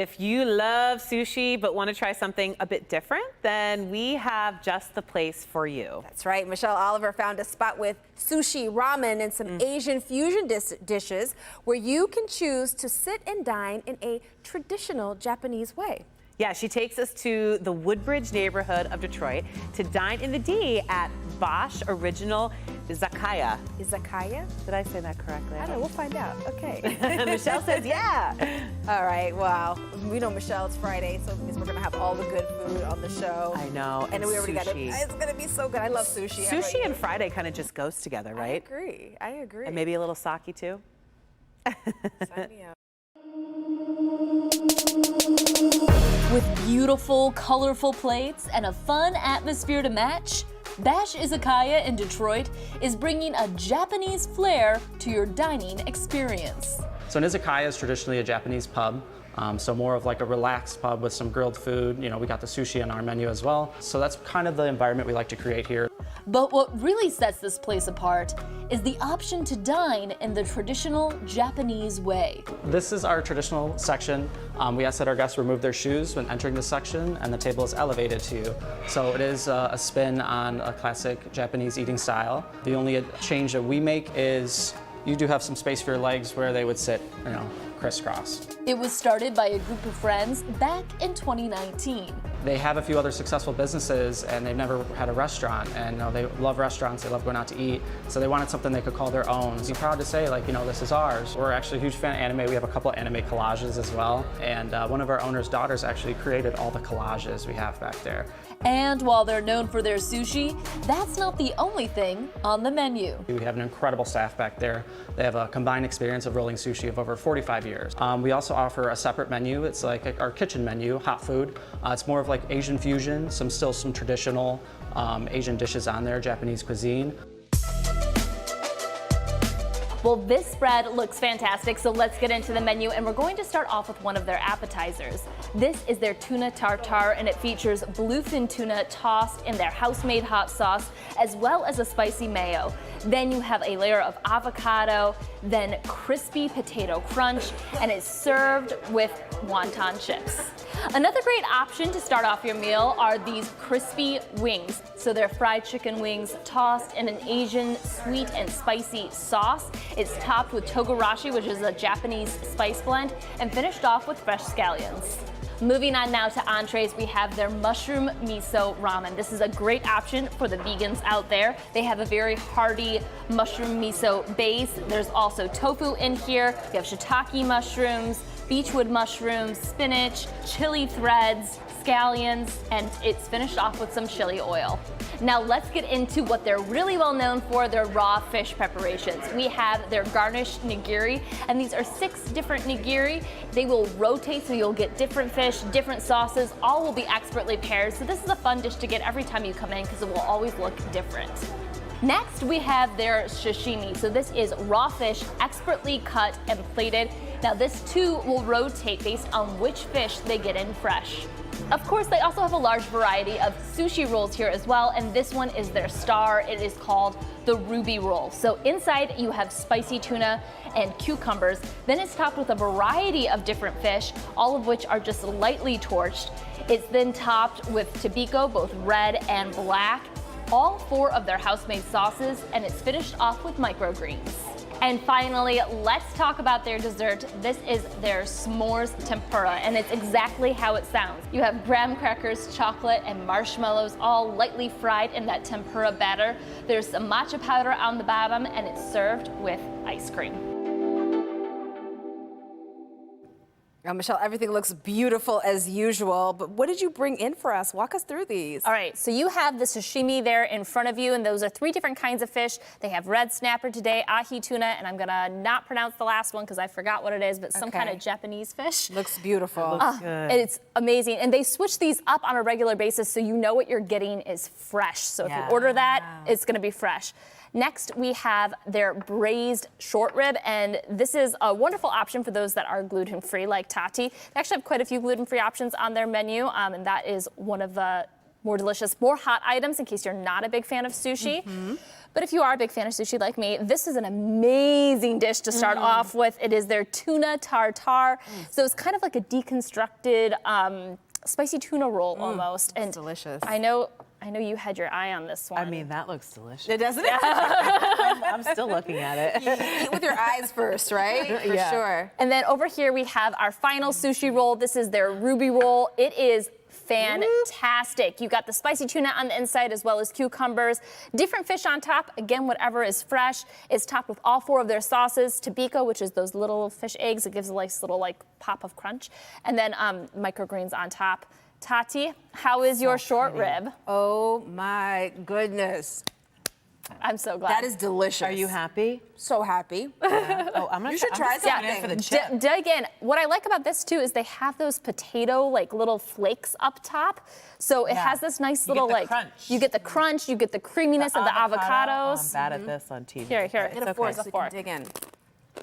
If you love sushi but want to try something a bit different, then we have just the place for you. That's right. Michelle Oliver found a spot with sushi, ramen, and some Asian fusion dishes where you can choose to sit and dine in a traditional Japanese way. Yeah, she takes us to the Woodbridge neighborhood of Detroit to dine in the D at Bosch Original Izakaya. Izakaya? Did I say that correctly? I don't know. We'll find out. Okay. Michelle says yeah. All right. Wow. We know, Michelle, it's Friday, so it means we're going to have all the good food on the show. I know. And we already got it. sushi. It's going to be so good. I love sushi. Sushi and Friday kind of just goes together, right? I agree. And maybe a little sake too. Sign me up. With beautiful, colorful plates and a fun atmosphere to match, Bash Izakaya in Detroit is bringing a Japanese flair to your dining experience. So an izakaya is traditionally a Japanese pub, so more of like a relaxed pub with some grilled food. You know, we got the sushi on our menu as well. So that's kind of the environment we like to create here. But what really sets this place apart is the option to dine in the traditional Japanese way. This is our traditional section. We ask that our guests remove their shoes when entering the section, and the table is elevated to you. So it is a spin on a classic Japanese eating style. The only change that we make is you do have some space for your legs where they would sit, you know, crisscross. It was started by a group of friends back in 2019. They have a few other successful businesses and they've never had a restaurant, and you know, they love restaurants, they love going out to eat, so they wanted something they could call their own. So I'm proud to say, like, you know, this is ours. We're actually a huge fan of anime. We have a couple of anime collages as well, and one of our owner's daughters actually created all the collages we have back there. And while they're known for their sushi, that's not the only thing on the menu. We have an incredible staff back there. They have a combined experience of rolling sushi of over 45 years. We also offer a separate menu. It's like our kitchen menu, hot food. It's more of like Asian fusion, still some traditional Asian dishes on there, Japanese cuisine. Well, this spread looks fantastic, so let's get into the menu, and we're going to start off with one of their appetizers. This is their tuna tartare, and it features bluefin tuna tossed in their house-made hot sauce, as well as a spicy mayo. Then you have a layer of avocado, then crispy potato crunch, and it's served with wonton chips. Another great option to start off your meal are these crispy wings. So they're fried chicken wings tossed in an Asian sweet and spicy sauce. It's topped with togarashi, which is a Japanese spice blend, and finished off with fresh scallions. Moving on now to entrees, we have their mushroom miso ramen. This is a great option for the vegans out there. They have a very hearty mushroom miso base. There's also tofu in here. You have shiitake mushrooms, beechwood mushrooms, spinach, chili threads, scallions, and it's finished off with some chili oil. Now let's get into what they're really well known for, their raw fish preparations. We have their garnished nigiri, and these are 6 different nigiri. They will rotate, so you'll get different fish, different sauces, all will be expertly paired. So this is a fun dish to get every time you come in because it will always look different. Next, we have their sashimi. So this is raw fish, expertly cut and plated. Now this too will rotate based on which fish they get in fresh. Of course, they also have a large variety of sushi rolls here as well, and this one is their star. It is called the ruby roll. So inside you have spicy tuna and cucumbers. Then it's topped with a variety of different fish, all of which are just lightly torched. It's then topped with tobiko, both red and black, all 4 of their house-made sauces, and it's finished off with microgreens. And finally, let's talk about their dessert. This is their s'mores tempura, and it's exactly how it sounds. You have graham crackers, chocolate, and marshmallows all lightly fried in that tempura batter. There's some matcha powder on the bottom, and it's served with ice cream. Now, Michelle, everything looks beautiful as usual, but what did you bring in for us? Walk us through these. All right, so you have the sashimi there in front of you, and those are 3 different kinds of fish. They have red snapper today, ahi tuna, and I'm gonna not pronounce the last one because I forgot what it is, but some kind of Japanese fish. Looks beautiful. Looks good. It's amazing, and they switch these up on a regular basis so you know what you're getting is fresh. So if you order that, it's gonna be fresh. Next, we have their braised short rib, and this is a wonderful option for those that are gluten-free, like Tati. They actually have quite a few gluten-free options on their menu, and that is one of the more delicious, more hot items in case you're not a big fan of sushi. But if you are a big fan of sushi like me, this is an amazing dish to start off with. It is their tuna tartare. So it's kind of like a deconstructed spicy tuna roll almost. And delicious. I know you had your eye on this one. I mean, that looks delicious. It doesn't it? I'm still looking at it. Eat with your eyes first, right? For sure. And then over here we have our final sushi roll. This is their ruby roll. It is fantastic. You got the spicy tuna on the inside as well as cucumbers. Different fish on top. Again, whatever is fresh. It's topped with all 4 of their sauces. Tobiko, which is those little fish eggs. It gives a nice little like pop of crunch. And then microgreens on top. Tati, how is your short rib? Oh my goodness. I'm so glad. That is delicious. Are you happy? So happy. Oh, I'm gonna. You should try I'm in something. for the chip. Dig in. What I like about this too is they have those potato like little flakes up top. So it has this nice little get the like crunch. you get the crunch, you get the creaminess of the avocados. Oh, I'm bad at this on TV. Here, Get a it's fork a so you fork. can dig in.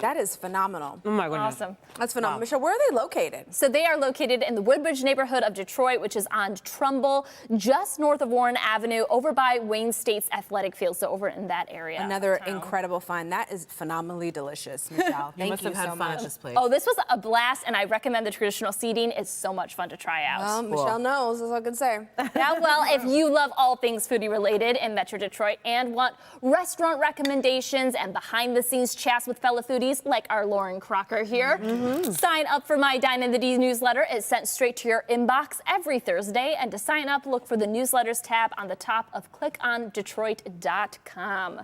That is phenomenal. Oh my goodness. Awesome. That's phenomenal. Michelle, where are they located? So they are located in the Woodbridge neighborhood of Detroit, which is on Trumbull, just north of Warren Avenue, over by Wayne State's athletic field, so over in that area. Another of town. incredible find. That is phenomenally delicious, Michelle. Thank must you have had so fun much. at this place. Oh, this was a blast, and I recommend the traditional seating. It's so much fun to try out. Michelle knows, that's all I can say. Now, well, if you love all things foodie related in Metro Detroit and want restaurant recommendations and behind the scenes chats with fellow foodies like our Lauren Crocker here, sign up for my Dine in the D newsletter. It's sent straight to your inbox every Thursday. And to sign up, look for the newsletters tab on the top of clickondetroit.com.